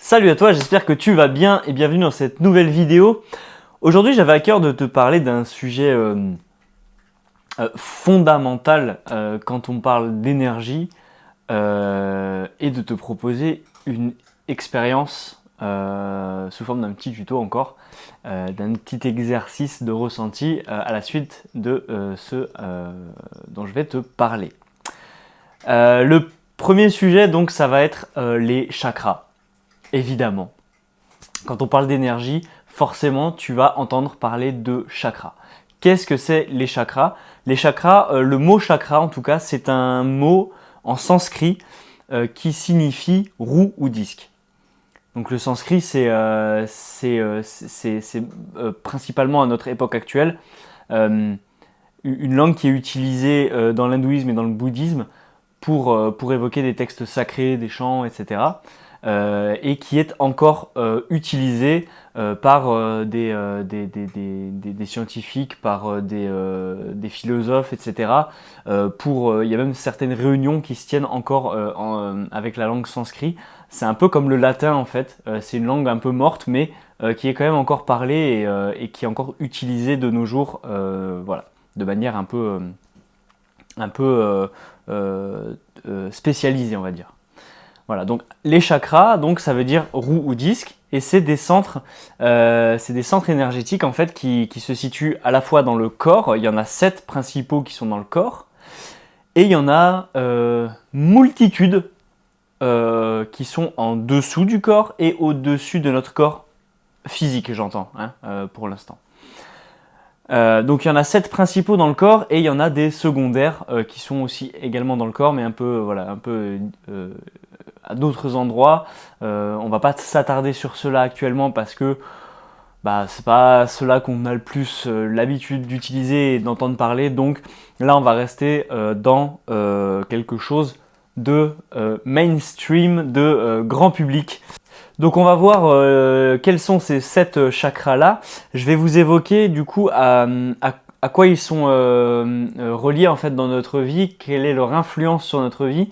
Salut à toi, j'espère que tu vas bien et bienvenue dans cette nouvelle vidéo. Aujourd'hui, j'avais à cœur de te parler d'un sujet fondamental quand on parle d'énergie et de te proposer une expérience sous forme d'un petit tuto encore, d'un petit exercice de ressenti à la suite de ce dont je vais te parler. Le premier sujet, donc, ça va être les chakras. Évidemment, quand on parle d'énergie, forcément, tu vas entendre parler de chakras. Qu'est-ce que c'est les chakras? Les chakras, le mot chakra en tout cas, c'est un mot en sanskrit qui signifie roue ou disque. Donc le sanskrit, c'est principalement à notre époque actuelle une langue qui est utilisée dans l'hindouisme et dans le bouddhisme pour évoquer des textes sacrés, des chants, etc. Et qui est encore utilisé par des scientifiques, par des philosophes, etc. Il y a même certaines réunions qui se tiennent encore avec la langue sanskrit. C'est un peu comme le latin en fait, c'est une langue un peu morte mais qui est quand même encore parlée et qui est encore utilisée de nos jours, voilà, de manière un peu spécialisée on va dire. Voilà, donc les chakras, donc ça veut dire roue ou disque, et c'est des centres énergétiques en fait qui se situent à la fois dans le corps. Il y en a 7 principaux qui sont dans le corps, et il y en a multitude qui sont en dessous du corps et au-dessus de notre corps physique, j'entends, pour l'instant. Donc il y en a 7 principaux dans le corps et il y en a des secondaires qui sont aussi également dans le corps, mais un peu à d'autres endroits. On va pas s'attarder sur cela actuellement parce que c'est pas cela qu'on a le plus l'habitude d'utiliser et d'entendre parler. Donc là on va rester dans quelque chose de mainstream, de grand public. Donc on va voir quels sont ces 7 chakras-là. Je vais vous évoquer du coup à quoi ils sont reliés en fait dans notre vie, quelle est leur influence sur notre vie,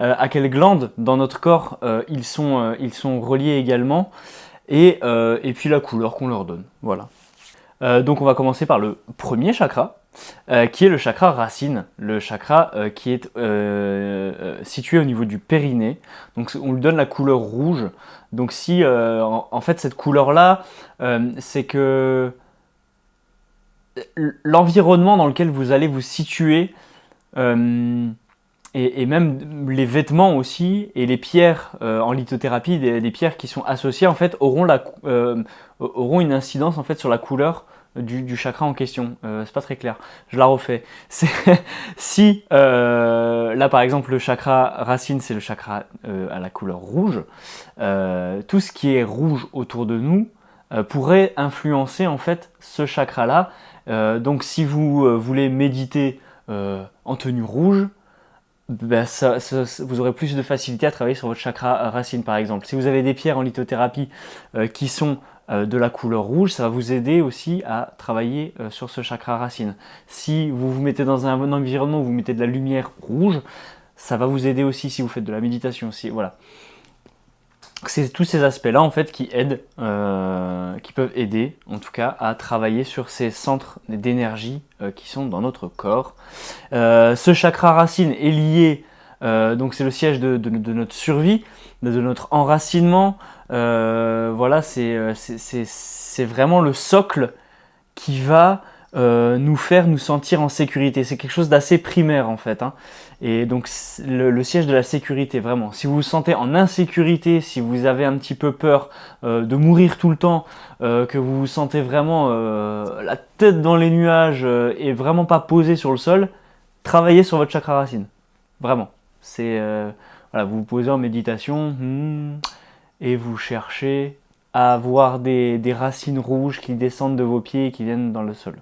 à quelles glandes dans notre corps ils sont reliés également, et puis la couleur qu'on leur donne. Voilà. Donc on va commencer par le premier chakra, qui est le chakra racine, le chakra qui est situé au niveau du périnée. Donc on lui donne la couleur rouge. Donc si en fait cette couleur-là, c'est que l'environnement dans lequel vous allez vous situer, et même les vêtements aussi, et les pierres en lithothérapie, des pierres qui sont associées en fait auront une incidence en fait sur la couleur du chakra en question. C'est pas très clair, je la refais. Si là par exemple le chakra racine c'est le chakra à la couleur rouge, tout ce qui est rouge autour de nous pourrait influencer en fait ce chakra là. Donc si vous voulez méditer en tenue rouge, vous aurez plus de facilité à travailler sur votre chakra racine par exemple. Si vous avez des pierres en lithothérapie qui sont de la couleur rouge, ça va vous aider aussi à travailler sur ce chakra racine. Si vous vous mettez dans un environnement où vous mettez de la lumière rouge, ça va vous aider aussi si vous faites de la méditation. Voilà. C'est tous ces aspects-là en fait qui aident, qui peuvent aider en tout cas à travailler sur ces centres d'énergie qui sont dans notre corps. Ce chakra racine est lié, donc c'est le siège de notre survie, de notre enracinement. Voilà, c'est vraiment le socle qui va nous faire nous sentir en sécurité. C'est quelque chose d'assez primaire en fait, Et donc le siège de la sécurité, vraiment. Si vous vous sentez en insécurité, si vous avez un petit peu peur de mourir tout le temps, que vous vous sentez vraiment la tête dans les nuages et vraiment pas posé sur le sol, travaillez sur votre chakra racine. Vraiment. Voilà, vous vous posez en méditation et vous cherchez à avoir des racines rouges qui descendent de vos pieds et qui viennent dans le sol.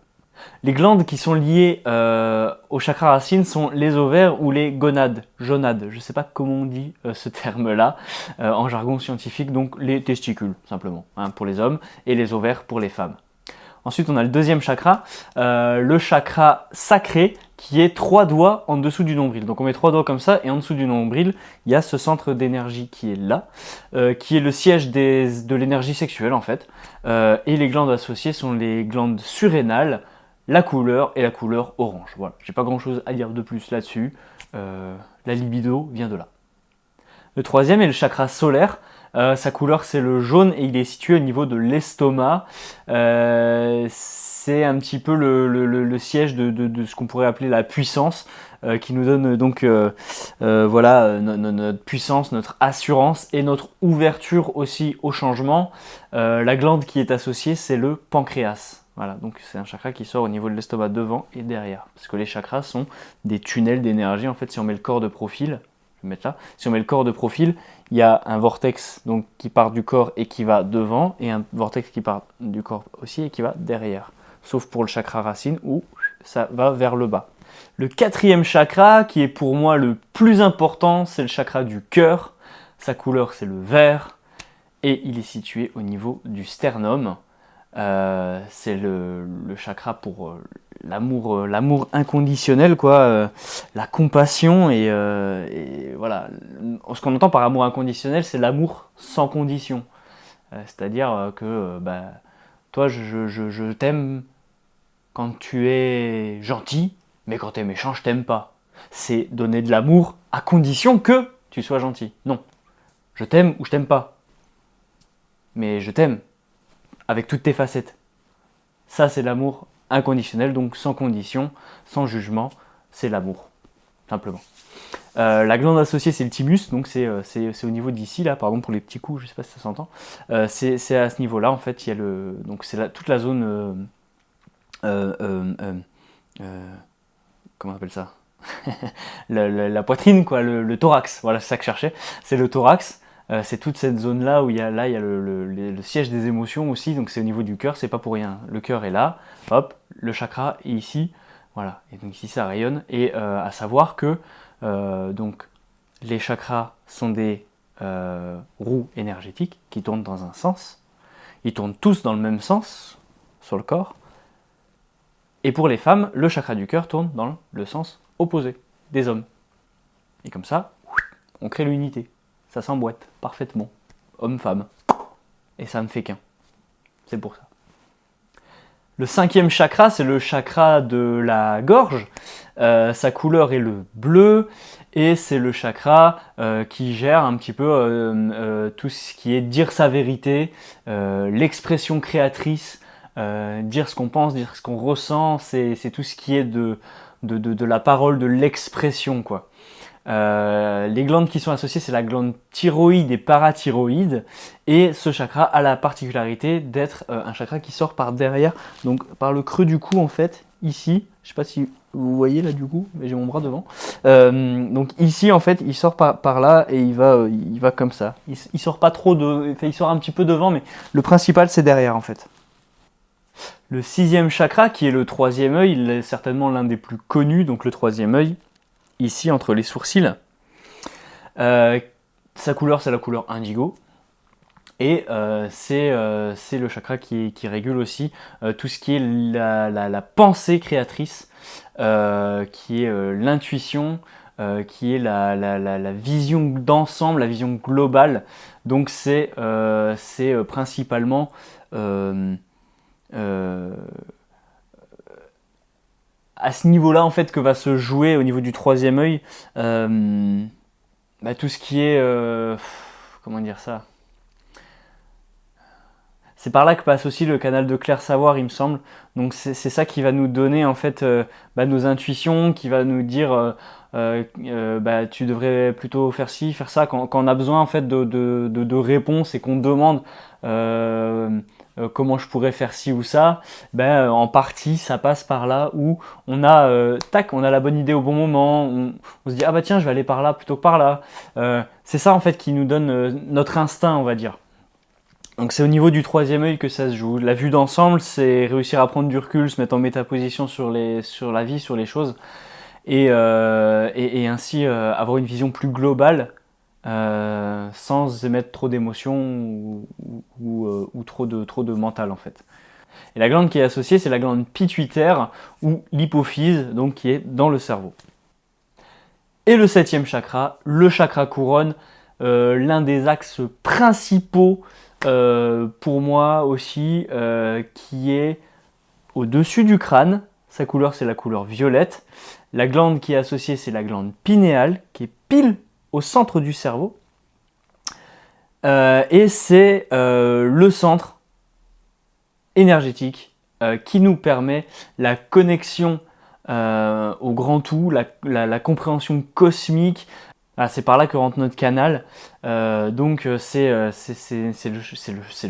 Les glandes qui sont liées au chakra racine sont les ovaires ou les gonades, je ne sais pas comment on dit ce terme-là en jargon scientifique, donc les testicules simplement, pour les hommes, et les ovaires pour les femmes. Ensuite, on a le deuxième chakra, le chakra sacré, qui est 3 doigts en dessous du nombril. Donc on met 3 doigts comme ça, et en dessous du nombril, il y a ce centre d'énergie qui est là, qui est le siège de l'énergie sexuelle en fait. Et les glandes associées sont les glandes surrénales, la couleur et la couleur orange. Voilà, j'ai pas grand chose à dire de plus là-dessus. La libido vient de là. Le troisième est le chakra solaire. Sa couleur c'est le jaune et il est situé au niveau de l'estomac. C'est un petit peu le siège de ce qu'on pourrait appeler la puissance, qui nous donne donc voilà, notre puissance, notre assurance et notre ouverture aussi au changement. La glande qui est associée c'est le pancréas. Voilà, donc c'est un chakra qui sort au niveau de l'estomac devant et derrière. Parce que les chakras sont des tunnels d'énergie. En fait, si on met le corps de profil, je vais mettre là, si on met le corps de profil, il y a un vortex donc, qui part du corps et qui va devant, et un vortex qui part du corps aussi et qui va derrière. Sauf pour le chakra racine où ça va vers le bas. Le quatrième chakra, qui est pour moi le plus important, c'est le chakra du cœur. Sa couleur, c'est le vert, et il est situé au niveau du sternum. C'est le chakra pour l'amour inconditionnel, quoi, la compassion et voilà. Ce qu'on entend par amour inconditionnel, c'est l'amour sans condition. C'est-à-dire que toi, je t'aime quand tu es gentil, mais quand tu es méchant, je t'aime pas. C'est donner de l'amour à condition que tu sois gentil. Non, je t'aime ou je t'aime pas, mais je t'aime avec toutes tes facettes. Ça, c'est l'amour inconditionnel, donc sans condition, sans jugement, c'est l'amour, simplement. La glande associée, c'est le thymus, donc c'est au niveau d'ici, là, pardon pour les petits coups, je ne sais pas si ça s'entend. C'est à ce niveau-là, en fait, il y a donc c'est toute la zone, comment on appelle ça la poitrine, quoi, le thorax, voilà, c'est ça que je cherchais, c'est le thorax. C'est toute cette zone-là où il y a le siège des émotions aussi, donc c'est au niveau du cœur, c'est pas pour rien. Le cœur est là, hop, le chakra est ici, voilà, et donc ici ça rayonne, et à savoir que donc les chakras sont des roues énergétiques qui tournent dans un sens, ils tournent tous dans le même sens sur le corps, et pour les femmes, le chakra du cœur tourne dans le sens opposé des hommes. Et comme ça, on crée l'unité. Ça s'emboîte parfaitement, homme-femme, et ça ne fait qu'un. C'est pour ça. Le cinquième chakra, c'est le chakra de la gorge. Sa couleur est le bleu, et c'est le chakra qui gère un petit peu tout ce qui est dire sa vérité, l'expression créatrice, dire ce qu'on pense, dire ce qu'on ressent, c'est tout ce qui est de la parole, de l'expression, quoi. Les glandes qui sont associées, c'est la glande thyroïde et parathyroïde, et ce chakra a la particularité d'être un chakra qui sort par derrière, donc par le creux du cou en fait, ici, je sais pas si vous voyez là du coup, mais j'ai mon bras devant, donc ici en fait il sort par là et il va comme ça, il sort pas trop il sort un petit peu devant, mais le principal c'est derrière en fait. Le sixième chakra, qui est le troisième œil, il est certainement l'un des plus connus, donc le troisième œil, ici entre les sourcils. Sa couleur, c'est la couleur indigo. Et c'est le chakra qui régule aussi tout ce qui est la pensée créatrice, qui est l'intuition, qui est la vision d'ensemble, la vision globale. Donc c'est principalement à ce niveau-là en fait que va se jouer au niveau du troisième œil tout ce qui est comment dire ça, c'est par là que passe aussi le canal de clair savoir, il me semble. Donc c'est ça qui va nous donner en fait nos intuitions, qui va nous dire tu devrais plutôt faire ci, faire ça, quand on a besoin en fait de réponses et qu'on demande comment je pourrais faire ci ou ça, en partie ça passe par là où on a on a la bonne idée au bon moment, on se dit ah bah tiens je vais aller par là plutôt que par là. C'est ça en fait qui nous donne notre instinct, on va dire. Donc c'est au niveau du troisième œil que ça se joue. La vue d'ensemble, c'est réussir à prendre du recul, se mettre en métaposition sur la vie, sur les choses, et ainsi avoir une vision plus globale, sans émettre trop d'émotions ou trop de mental en fait. Et la glande qui est associée, c'est la glande pituitaire ou l'hypophyse, donc qui est dans le cerveau. Et le 7e chakra, le chakra couronne, l'un des axes principaux pour moi aussi, qui est au-dessus du crâne. Sa couleur, c'est la couleur violette. La glande qui est associée, c'est la glande pinéale, qui est pile au centre du cerveau. Et c'est le centre énergétique qui nous permet la connexion au grand tout, la compréhension cosmique. Ah, c'est par là que rentre notre canal. Donc c'est le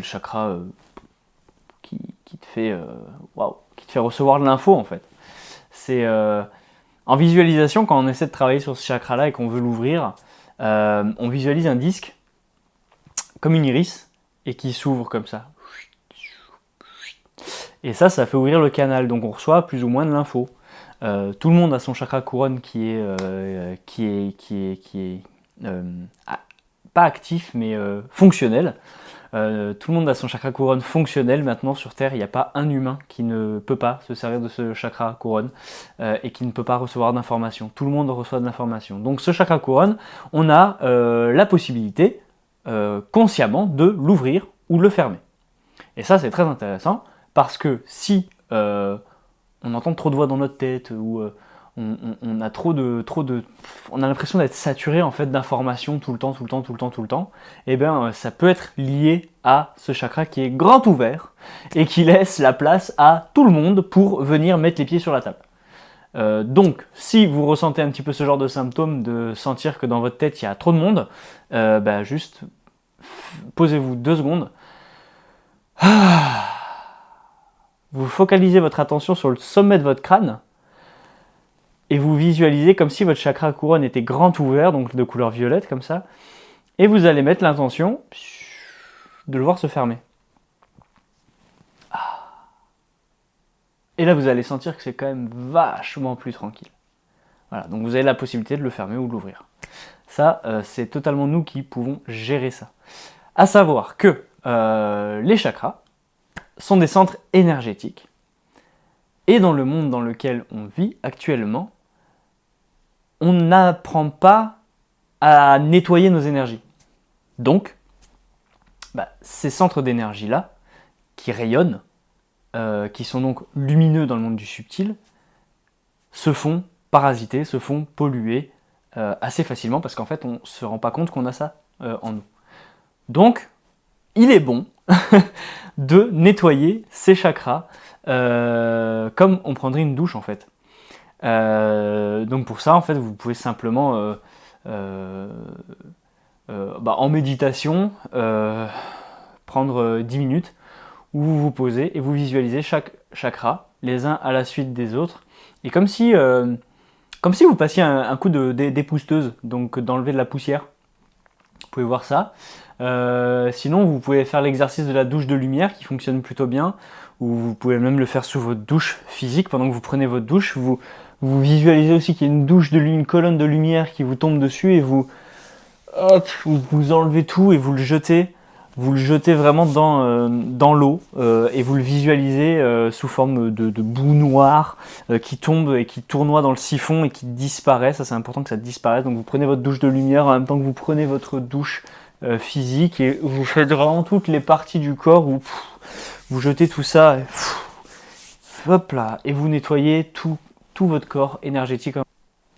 chakra qui te fait qui te fait recevoir de l'info en fait. C'est en visualisation, quand on essaie de travailler sur ce chakra-là et qu'on veut l'ouvrir, on visualise un disque comme une iris et qui s'ouvre comme ça. Et ça fait ouvrir le canal, donc on reçoit plus ou moins de l'info. Tout le monde a son chakra couronne qui est pas actif mais fonctionnel. Tout le monde a son chakra couronne fonctionnel. Maintenant sur Terre, il n'y a pas un humain qui ne peut pas se servir de ce chakra couronne et qui ne peut pas recevoir d'informations. Tout le monde reçoit de l'information. Donc ce chakra couronne, on a la possibilité consciemment de l'ouvrir ou de le fermer. Et ça c'est très intéressant parce que si on entend trop de voix dans notre tête ou on a on a l'impression d'être saturé en fait d'informations tout le temps, et bien ça peut être lié à ce chakra qui est grand ouvert et qui laisse la place à tout le monde pour venir mettre les pieds sur la table. Donc si vous ressentez un petit peu ce genre de symptômes, de sentir que dans votre tête il y a trop de monde, juste posez-vous 2 secondes. Vous focalisez votre attention sur le sommet de votre crâne et vous visualisez comme si votre chakra couronne était grand ouvert, donc de couleur violette comme ça, et vous allez mettre l'intention de le voir se fermer. Et là vous allez sentir que c'est quand même vachement plus tranquille. Voilà, donc vous avez la possibilité de le fermer ou de l'ouvrir. Ça, c'est totalement nous qui pouvons gérer ça. À savoir que les chakras sont des centres énergétiques. Et dans le monde dans lequel on vit actuellement, on n'apprend pas à nettoyer nos énergies. Donc, ces centres d'énergie-là, qui rayonnent, qui sont donc lumineux dans le monde du subtil, se font parasiter, se font polluer assez facilement parce qu'en fait, on ne se rend pas compte qu'on a ça en nous. Donc, il est bon de nettoyer ces chakras comme on prendrait une douche en fait. Donc pour ça en fait vous pouvez simplement en méditation prendre 10 minutes où vous vous posez et vous visualisez chaque chakra les uns à la suite des autres et comme si vous passiez un coup d'épousteuse, donc d'enlever de la poussière. Vous pouvez voir ça. Sinon, vous pouvez faire l'exercice de la douche de lumière qui fonctionne plutôt bien, ou vous pouvez même le faire sous votre douche physique pendant que vous prenez votre douche. Vous visualisez aussi qu'il y a une colonne de lumière qui vous tombe dessus et vous enlevez tout et vous le jetez vraiment dans l'eau et vous le visualisez sous forme de boue noire qui tombe et qui tournoie dans le siphon et qui disparaît. Ça c'est important que ça disparaisse. Donc vous prenez votre douche de lumière en même temps que vous prenez votre douche physique et vous faites vraiment toutes les parties du corps où vous jetez tout ça et, hop là, et vous nettoyez tout votre corps énergétique.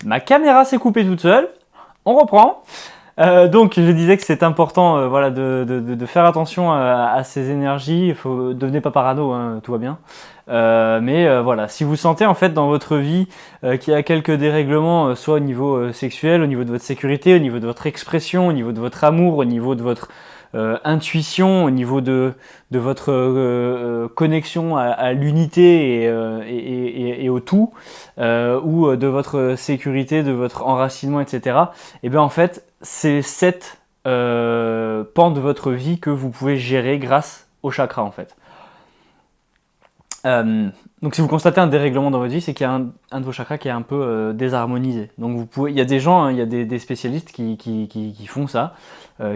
Ma caméra s'est coupée toute seule. On reprend. Donc je disais que c'est important de faire attention à ces énergies. Devenez pas parano, hein, tout va bien. Mais voilà, si vous sentez en fait dans votre vie qu'il y a quelques dérèglements, soit au niveau sexuel, au niveau de votre sécurité, au niveau de votre expression, au niveau de votre amour, au niveau de votre intuition, au niveau de votre connexion à l'unité et au tout, ou de votre sécurité, de votre enracinement, etc. Et bien en fait, c'est 7 pans de votre vie que vous pouvez gérer grâce au chakra en fait. Donc si vous constatez un dérèglement dans votre vie, c'est qu'il y a un de vos chakras qui est un peu désharmonisé. Donc il y a des gens, il y a des spécialistes qui font ça,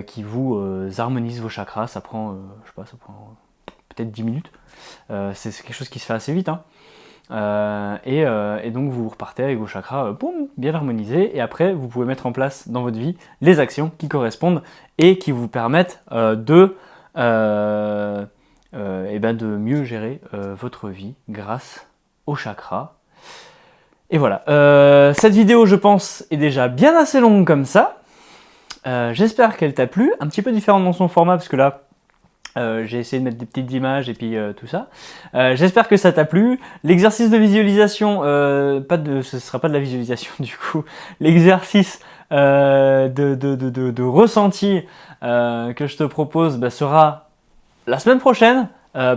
qui vous harmonisent vos chakras. Ça prend, ça prend peut-être 10 minutes. C'est quelque chose qui se fait assez vite. Hein. Et donc vous repartez avec vos chakras boum, bien harmonisés, et après vous pouvez mettre en place dans votre vie les actions qui correspondent et qui vous permettent de mieux gérer votre vie grâce aux chakras. Et voilà, cette vidéo je pense est déjà bien assez longue comme ça. J'espère qu'elle t'a plu, un petit peu différente dans son format parce que là j'ai essayé de mettre des petites images et puis tout ça. J'espère que ça t'a plu. L'exercice de visualisation, ce sera pas de la visualisation du coup. L'exercice de ressenti que je te propose sera la semaine prochaine.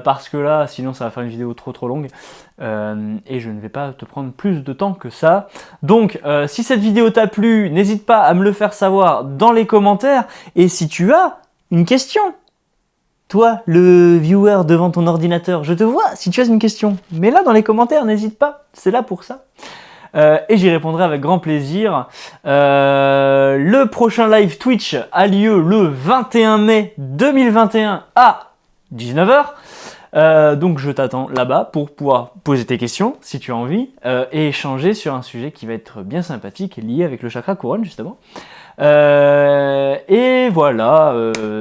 Parce que là, sinon ça va faire une vidéo trop longue et je ne vais pas te prendre plus de temps que ça. Donc, si cette vidéo t'a plu, n'hésite pas à me le faire savoir dans les commentaires. Et si tu as une question, toi, le viewer devant ton ordinateur, je te vois, si tu as une question, mets-la dans les commentaires, n'hésite pas, c'est là pour ça. Et j'y répondrai avec grand plaisir. Le prochain live Twitch a lieu le 21 mai 2021 à 19h. Donc je t'attends là-bas pour pouvoir poser tes questions si tu as envie et échanger sur un sujet qui va être bien sympathique et lié avec le chakra couronne justement. Et voilà,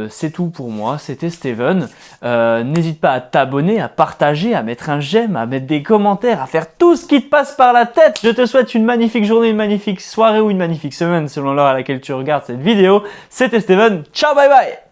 c'est tout pour moi, c'était Steven. N'hésite pas à t'abonner, à partager, à mettre un j'aime, à mettre des commentaires, à faire tout ce qui te passe par la tête. Je te souhaite une magnifique journée, une magnifique soirée ou une magnifique semaine selon l'heure à laquelle tu regardes cette vidéo. C'était Steven, ciao bye bye.